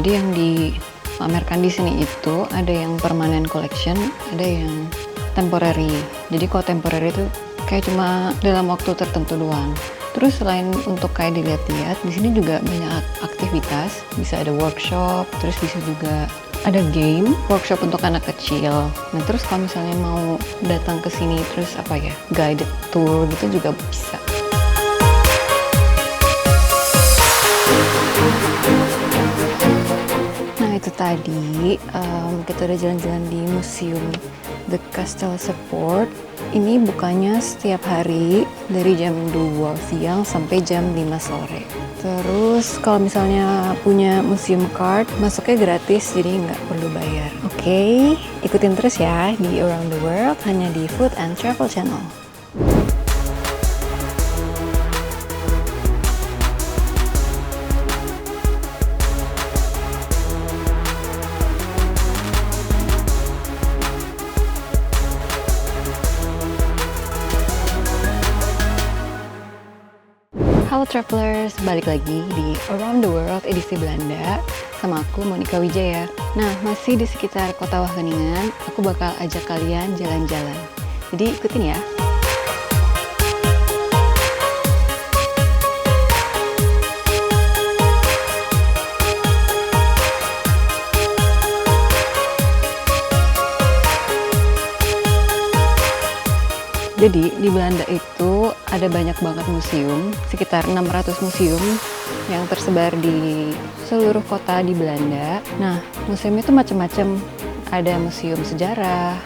jadi yang dipamerkan di sini itu ada yang permanent collection, ada yang temporary. Jadi kalau temporary itu kayak cuma dalam waktu tertentu doang. Terus selain untuk kayak dilihat-lihat, di sini juga banyak aktivitas. Bisa ada workshop, terus bisa juga ada game, workshop untuk anak kecil. Nah, terus kalau misalnya mau datang ke sini terus guided tour gitu juga bisa. Nah, itu tadi kita udah jalan-jalan di museum The Castle Support. Ini bukanya setiap hari dari jam 2 siang sampai jam 5 sore. Terus kalau misalnya punya museum card, masuknya gratis, jadi nggak perlu bayar. Oke, ikutin terus ya di Around the World hanya di Food and Travel Channel. Halo Travelers, balik lagi di Around the World edisi Belanda sama aku Monica Wijaya. Nah, masih di sekitar kota Wageningen, aku bakal ajak kalian jalan-jalan. Jadi ikutin ya. Jadi di Belanda itu ada banyak banget museum, sekitar 600 museum yang tersebar di seluruh kota di Belanda. Nah, museum itu macam-macam. Ada museum sejarah,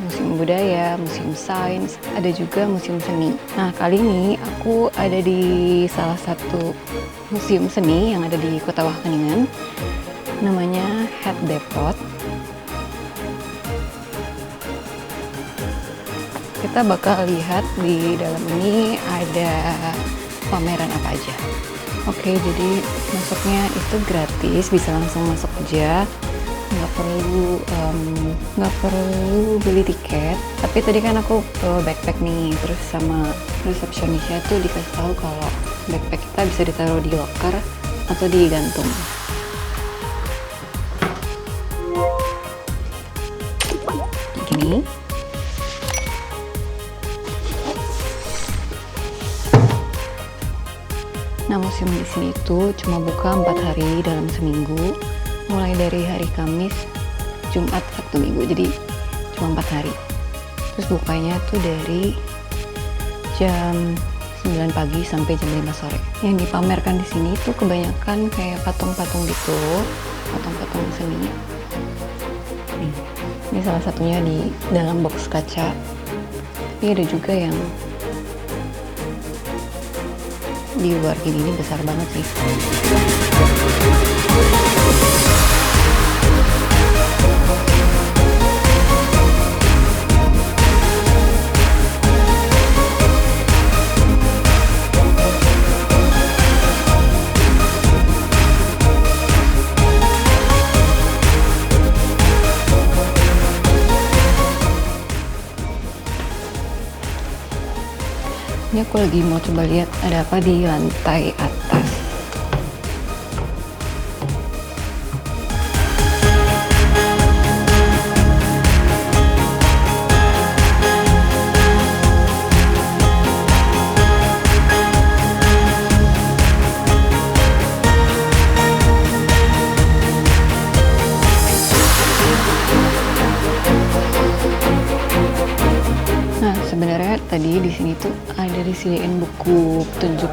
museum budaya, museum sains, ada juga museum seni. Nah, kali ini aku ada di salah satu museum seni yang ada di kota Wageningen. Namanya Het Depot. Kita bakal lihat di dalam ini ada pameran apa aja. Oke, jadi masuknya itu gratis, bisa langsung masuk aja, nggak perlu beli tiket. Tapi tadi kan aku bawa backpack nih, terus sama resepsionisnya tuh dikasih tahu kalau backpack kita bisa ditaruh di locker atau digantung. Gini. Nah, museum di sini itu cuma buka 4 hari dalam seminggu, mulai dari hari Kamis, Jumat, Sabtu, Minggu. Jadi cuma 4 hari. Terus bukanya tuh dari jam 9 pagi sampai jam 5 sore. Yang dipamerkan di sini tuh kebanyakan kayak patung-patung gitu, patung-patung seni. Ini salah satunya di dalam box kaca. Tapi ada juga yang di luar gini, ini besar banget sih. Ini aku lagi mau coba lihat ada apa di lantai atas. Sebenarnya tadi di sini tuh ada disediain buku petunjuk,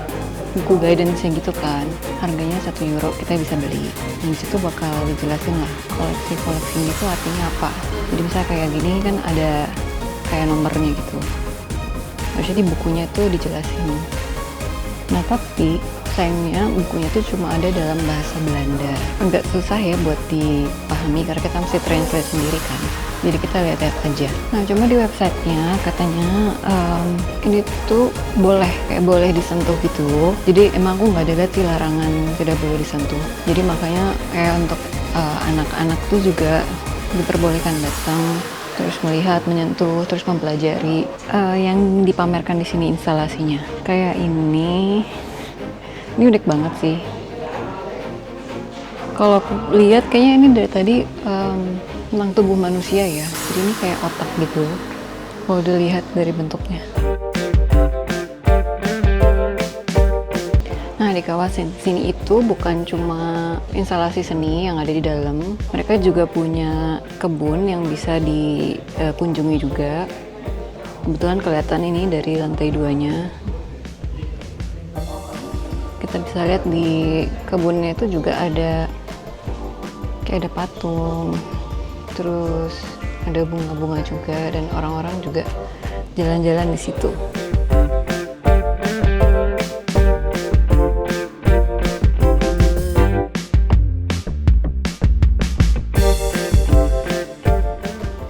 buku guidance yang gitu kan. Harganya €1, kita bisa beli. Di situ bakal dijelasin lah koleksi-koleksi itu artinya apa. Jadi misalnya kayak gini kan ada kayak nomornya gitu. Harusnya di bukunya tuh dijelasin. Nah, tapi sayangnya bukunya tuh cuma ada dalam bahasa Belanda. Agak susah ya buat dipahami karena kita mesti translate sendiri kan. Jadi kita lihat-lihat aja. Nah, cuma di websitenya katanya ini tuh boleh disentuh gitu. Jadi emang aku nggak ada lihat sih larangan tidak boleh disentuh. Jadi makanya kayak untuk anak-anak tuh juga diperbolehkan datang, terus melihat, menyentuh, terus mempelajari yang dipamerkan di sini instalasinya. Kayak ini unik banget sih. Kalau aku lihat kayaknya ini dari tadi tentang tubuh manusia ya. Jadi ini kayak otak gitu. Kalau dilihat dari bentuknya. Nah, di kawasan sini itu bukan cuma instalasi seni yang ada di dalam, mereka juga punya kebun yang bisa dikunjungi juga. Kebetulan kelihatan ini dari lantai 2-nya. Kita bisa lihat di kebunnya itu juga ada kayak ada patung, terus ada bunga-bunga juga, dan orang-orang juga jalan-jalan di situ.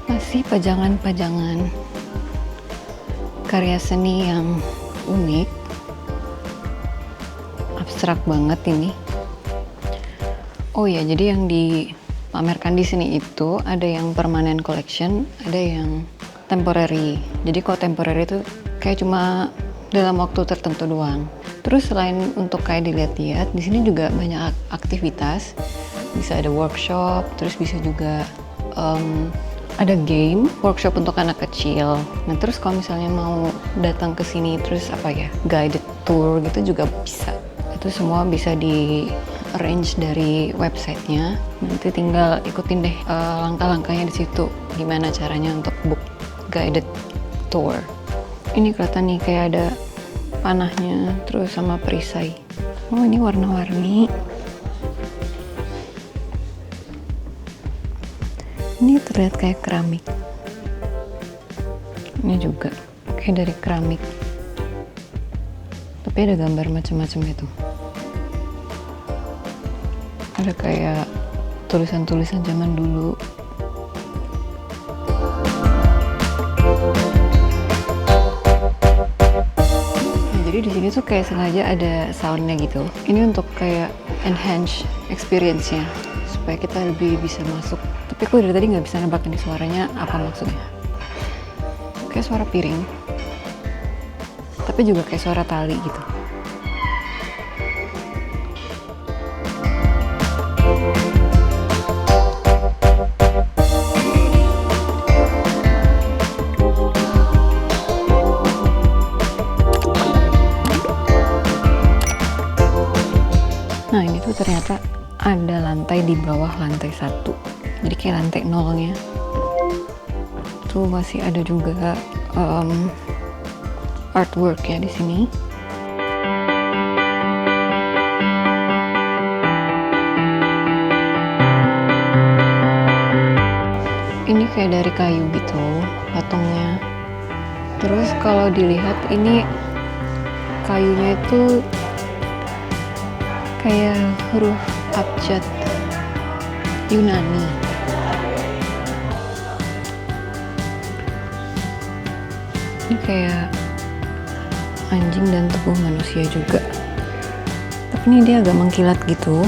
Masih pajangan-pajangan karya seni yang unik, abstrak banget ini. Oh ya, jadi yang dipamerkan di sini itu ada yang permanent collection, ada yang temporary. Jadi kalau temporary itu kayak cuma dalam waktu tertentu doang. Terus selain untuk kayak dilihat-lihat, di sini juga banyak aktivitas. Bisa ada workshop, terus bisa juga ada game, workshop untuk anak kecil. Nah, terus kalau misalnya mau datang ke sini terus guided tour gitu juga bisa. Itu semua bisa di arrange dari websitenya. Nanti tinggal ikutin deh langkah-langkahnya di situ. Gimana caranya untuk book guided tour. Ini kelihatan nih kayak ada panahnya, terus sama perisai. Oh, ini warna-warni. Ini terlihat kayak keramik. Ini juga kayak dari keramik. Tapi ada gambar macam-macam gitu. Ada kayak tulisan-tulisan zaman dulu. Nah, jadi di sini tuh kayak sengaja ada soundnya gitu. Ini untuk kayak enhance experience-nya supaya kita lebih bisa masuk. Tapi aku dari tadi nggak bisa nebak ini suaranya apa maksudnya. Kayak suara piring. Tapi juga kayak suara tali gitu. Nah, ini tuh ternyata ada lantai di bawah lantai 1. Jadi kayak lantai 0-nya. Tuh masih ada juga artwork ya di sini. Ini kayak dari kayu gitu patungnya. Terus kalau dilihat ini kayunya itu kayak huruf abjad Yunani. Ini kayak anjing dan tubuh manusia juga. Tapi ini dia agak mengkilat gitu.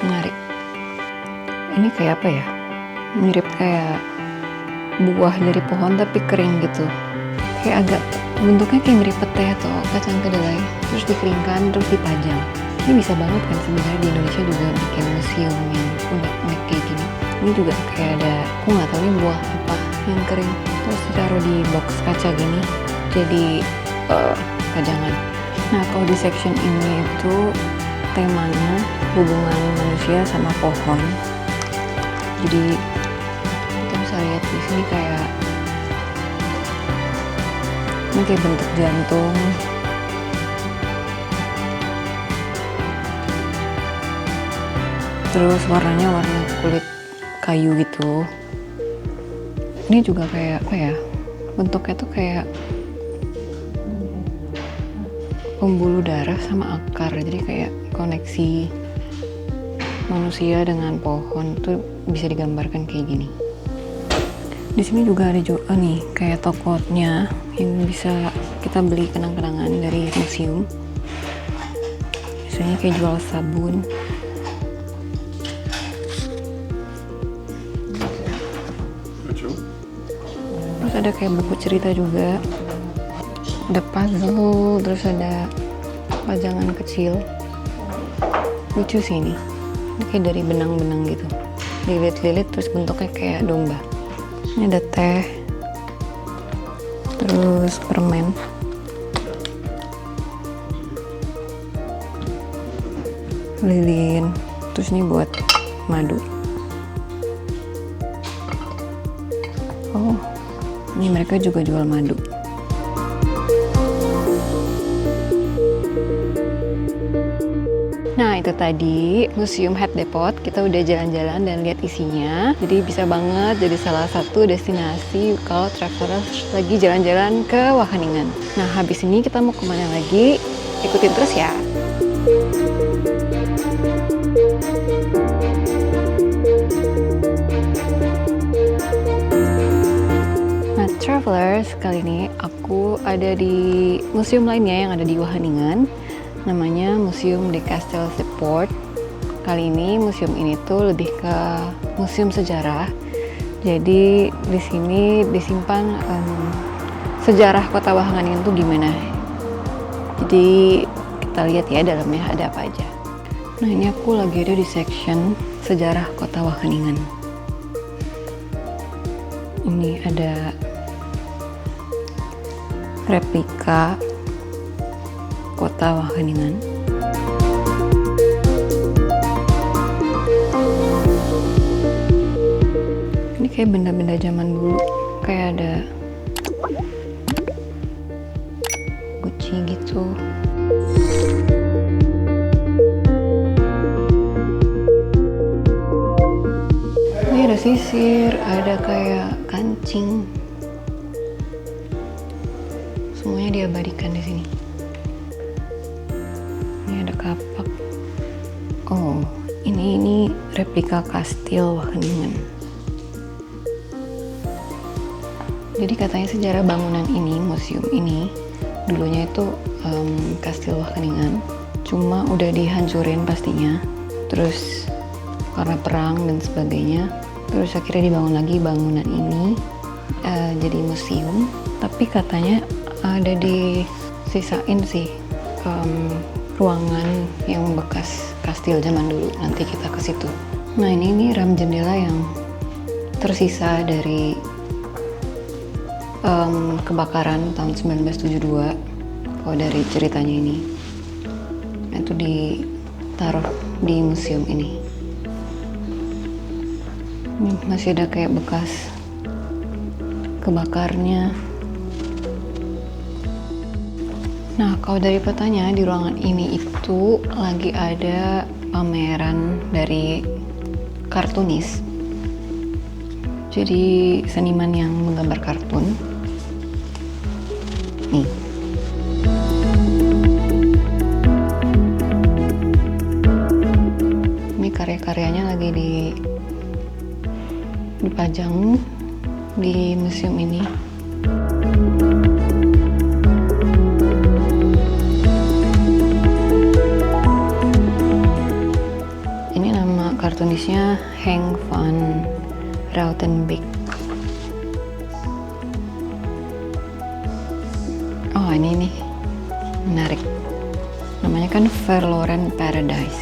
Menarik. Ini kayak apa ya? Mirip kayak buah dari pohon tapi kering gitu. Kayak agak bentuknya kayak mirip pete atau kacang kedelai, terus dikeringkan terus dipajang. Ini bisa banget kan sebenarnya di Indonesia juga bikin museum yang unik-unik kayak gini. Ini juga kayak ada, aku nggak tahu ini buah apa yang kering, terus ditaruh di box kaca gini jadi pajangan. Nah, kalau di section ini itu temanya hubungan manusia sama pohon. Jadi kita bisa lihat di sini kayak ini kayak bentuk jantung. Terus warnanya warna kulit kayu gitu. Ini juga kayak apa ya? Bentuknya tuh kayak pembuluh darah sama akar. Jadi kayak koneksi manusia dengan pohon tuh bisa digambarkan kayak gini. Di sini juga ada juga nih kayak tokonya yang bisa kita beli kenang-kenangan dari museum. Biasanya kayak jual sabun. Terus ada kayak buku cerita juga. Ada puzzle, terus ada pajangan kecil. Lucu sih ini kayak dari benang-benang gitu, dililit-lilit terus bentuknya kayak domba. Ini ada teh, terus permen, lilin, terus ini buat madu. Oh, ini mereka juga jual madu. Nah, itu tadi Museum Head Depot. Kita udah jalan-jalan dan lihat isinya. Jadi bisa banget jadi salah satu destinasi kalau travelers lagi jalan-jalan ke Wageningen. Nah, habis ini kita mau kemana lagi? Ikutin terus ya. Nah, travelers, kali ini aku ada di museum lainnya yang ada di Wageningen. Namanya Museum de Kasteel Poort. Kali ini museum ini tuh lebih ke museum sejarah. Jadi di sini disimpan sejarah kota Wageningen tuh gimana. Jadi kita lihat ya dalamnya ada apa aja. Nah, ini aku lagi ada di section sejarah kota Wageningen. Ini ada replika kota Wageningen. Ini kayak benda-benda zaman dulu, kayak ada guci gitu. Ini ada sisir, ada kayak kancing. Semuanya diabadikan di sini. Kapak. Oh, ini replika kastil Wageningen. Jadi katanya sejarah bangunan ini, museum ini, dulunya itu kastil Wageningen. Cuma udah dihancurin pastinya. Terus karena perang dan sebagainya. Terus akhirnya dibangun lagi bangunan ini jadi museum. Tapi katanya ada disisain sih ruangan yang bekas kastil zaman dulu. Nanti kita ke situ. Nah, ini ram jendela yang tersisa dari kebakaran tahun 1972. Kalau dari ceritanya ini, itu ditaruh di museum ini. Ini masih ada kayak bekas kebakarnya. Nah, kalau dari petanya di ruangan ini itu lagi ada pameran dari kartunis. Jadi seniman yang menggambar kartun. Nih. Ini karya-karyanya lagi dipajang di museum ini. Kartunisnya Henk van Rautenbeek. Oh, ini nih menarik. Namanya kan Verloren Paradise.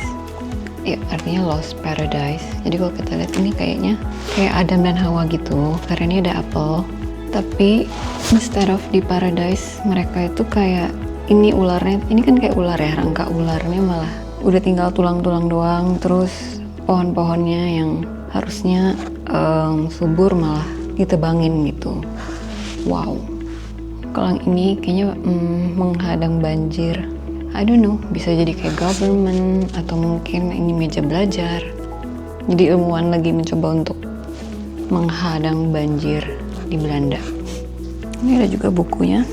Ya, artinya Lost Paradise. Jadi kalau kita lihat ini kayaknya kayak Adam dan Hawa gitu. Karena ini ada apel. Tapi instead of di paradise, mereka itu kayak ini ularnya. Ini kan kayak ular ya, rangka ularnya malah udah tinggal tulang-tulang doang. Terus pohon-pohonnya yang harusnya subur malah ditebangin gitu. Wow. Kalau ini kayaknya menghadang banjir. I don't know, bisa jadi kayak government atau mungkin ini meja belajar. Jadi ilmuwan lagi mencoba untuk menghadang banjir di Belanda. Ini ada juga bukunya,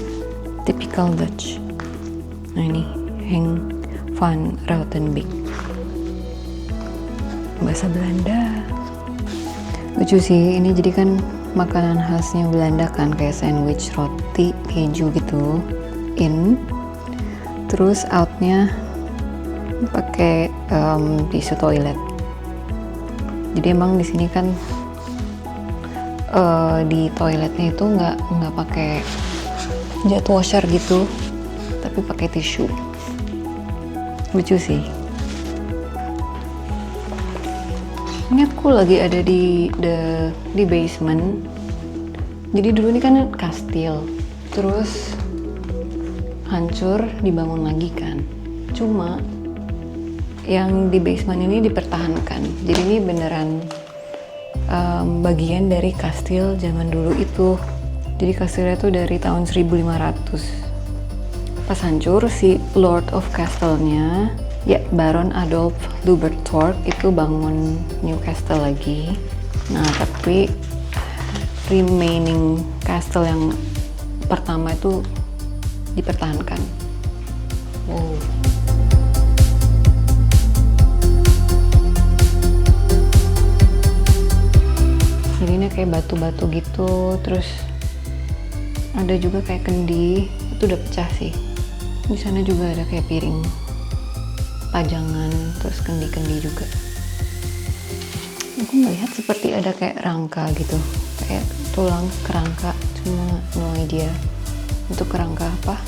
Typical Dutch. Nah, ini Henk van Rautenbeek. Bahasa Belanda. Lucu sih, ini jadi kan makanan khasnya Belanda kan, kayak sandwich, roti, keju gitu. Terus outnya pakai tisu toilet. Jadi emang di sini kan di toiletnya itu nggak pakai jet washer gitu, tapi pakai tisu. Lucu sih. Ini aku lagi ada di basement. Jadi dulu ini kan kastil, terus hancur, dibangun lagi kan. Cuma yang di basement ini dipertahankan. Jadi ini beneran bagian dari kastil zaman dulu itu. Jadi kastilnya tuh dari tahun 1500. Pas hancur, si Lord of Castle-nya, ya Baron Adolf Lubertorg itu bangun New Castle lagi. Nah, tapi remaining castle yang pertama itu dipertahankan. Wow. Jadi ini kayak batu-batu gitu, terus ada juga kayak kendi, itu udah pecah sih. Di sana juga ada kayak piring pajangan, terus kendi-kendi juga. Aku melihat seperti ada kayak rangka gitu, kayak tulang kerangka, cuma no idea untuk kerangka apa.